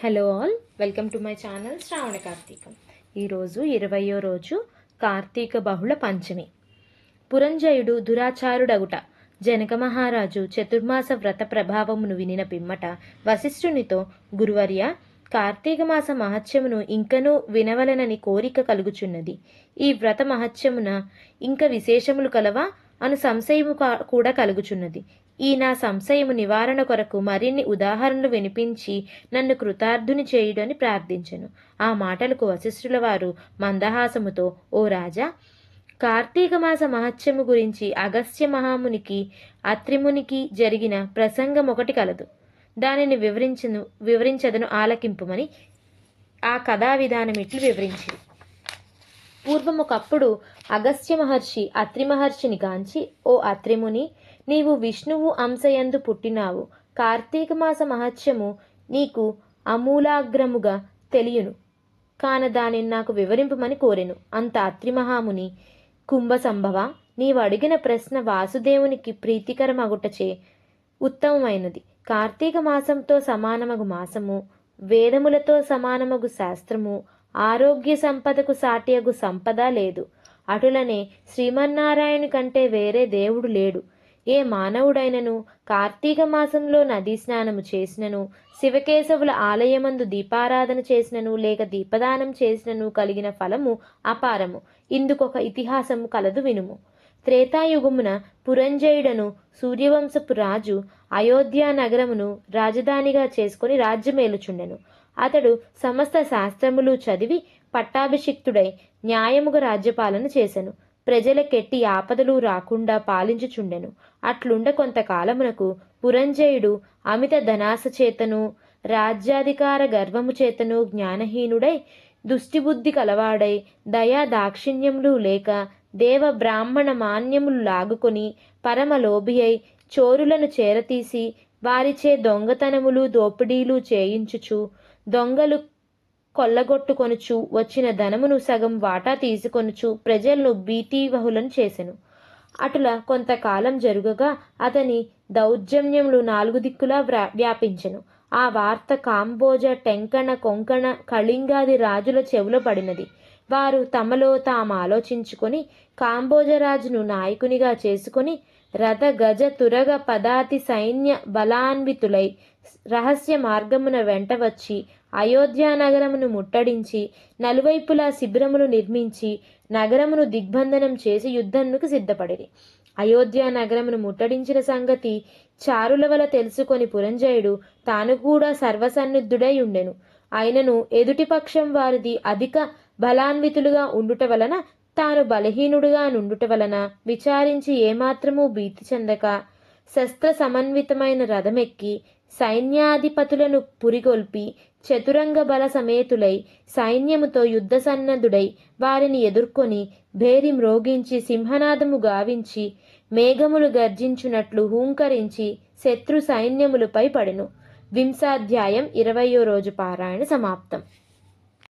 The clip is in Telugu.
Hello all, welcome to my channel Shravana Karthikam. ఈరోజు 20వ రోజు కార్తీక బహుళ పంచమి. పురంజయుడు దురాచారుడగుట. జనక మహారాజు చతుర్మాస వ్రత ప్రభావమును వినిన పిమ్మట వశిష్ఠునితో, గురువర్య, కార్తీక మాస మహత్యమును ఇంకనూ వినవలనని కోరిక కలుగుచున్నది. ఈ వ్రత మహత్యమున ఇంక విశేషములు కలవా అను సంశయము కూడా కలుగుచున్నది. ఈ నా సంశయము నివారణ కొరకు మరిన్ని ఉదాహరణలు వినిపించి నన్ను కృతార్థుని చేయుడని ప్రార్థించెను. ఆ మాటలకు వశిష్ఠుల వారు మందహాసముతో, ఓ రాజా, కార్తీక మాస మహత్యము గురించి అగస్త్య మహామునికి అత్రిమునికి జరిగిన ప్రసంగం ఒకటి కలదు. దానిని వివరించదను, ఆలకింపుమని ఆ కథా విధానం ఇట్లు వివరించి. పూర్వమొకప్పుడు అగస్త్య మహర్షి అత్రి మహర్షిని గాంచి, ఓ అత్రిముని, నీవు విష్ణువు అంశయందు పుట్టినావు. కార్తీక మాస మహత్యము నీకు అమూలాగ్రముగా తెలియను కాన దానిని నాకు వివరింపమని కోరెను. అంత అత్రి మహాముని, కుంభ సంభవ, నీవు అడిగిన ప్రశ్న వాసుదేవునికి ప్రీతికరమగుటచే ఉత్తమమైనది. కార్తీక మాసంతో సమానమగు మాసము, వేదములతో సమానమగు శాస్త్రము, ఆరోగ్య సంపదకు సాటియగు సంపద లేదు. అటులనే శ్రీమన్నారాయణు కంటే వేరే దేవుడు లేడు. ఏ మానవుడైనను కార్తీక మాసంలో నదీ స్నానము చేసినను, శివకేశవుల ఆలయమందు దీపారాధన చేసినను, లేక దీపదానం చేసినను కలిగిన ఫలము అపారము. ఇందుకొక ఇతిహాసము కలదు, వినుము. త్రేతాయుగమున పురంజయుడను సూర్యవంశపు రాజు అయోధ్య నగరమును రాజధానిగా చేసుకుని రాజ్యమేలుచుండెను. అతడు సమస్త శాస్త్రములు చదివి పట్టాభిషిక్తుడై న్యాయముగా రాజ్యపాలన చేసెను. ప్రజలకెట్టి ఆపదలు రాకుండా పాలించుచుండెను. అట్లుండ కొంతకాలమునకు పురంజయుడు అమిత ధనాస చేతను, రాజ్యాధికార గర్వము చేతను జ్ఞానహీనుడై, దుష్టిబుద్ధి కలవాడై, దయా దాక్షిణ్యములు లేక దేవ బ్రాహ్మణ మాన్యములు లాగుకొని పరమలోభి అయి చోరులను చేరతీసి వారిచే దొంగతనములు దోపిడీలు చేయించుచు, దొంగలు కొల్లగొట్టుకొనుచు వచ్చిన ధనమును సగం వాటా తీసుకొనుచు ప్రజలను భీతివహులను చేసెను. అటుల కొంతకాలం జరుగగా అతని దౌర్జన్యములు 4 దిక్కులా వ్యాపించెను. ఆ వార్త కాంబోజ, టెంకణ, కొంకణ, కళింగాది రాజుల చెవులో పడినది. వారు తమలో తాము ఆలోచించుకొని కాంబోజరాజును నాయకునిగా చేసుకొని రథ గజ తురగ పదాతి సైన్య బలాన్వితులై రహస్య మార్గమున వెంట వచ్చి అయోధ్య నగరమును ముట్టడించి నలువైపులా శిబిరములు నిర్మించి నగరమును దిగ్బంధనం చేసి యుద్ధమునకు సిద్ధపడిరి. అయోధ్య నగరమును ముట్టడించిన సంగతి చారుల వల్ల తెలుసుకొని పురంజయుడు తాను కూడా సర్వసన్నిద్ధుడై ఉండెను. అయినను ఎదుటిపక్షం వారిది అధిక బలాన్వితులుగా ఉండుట వలన, తాను బలహీనుడుగా నుండుట వలన విచారించి ఏమాత్రమూ భీతి చెందక శస్త్ర సమన్వితమైన రథమెక్కి సైన్యాధిపతులను పురిగొల్పి చతురంగ బల సమేతులై సైన్యముతో యుద్ధ సన్నద్ధుడై వారిని ఎదుర్కొని భేరి మ్రోగించి సింహనాదము గావించి మేఘములు గర్జించునట్లు హూంకరించి శత్రు సైన్యములపై పడెను. వింశాధ్యాయం 20వ రోజు పారాయణ సమాప్తం.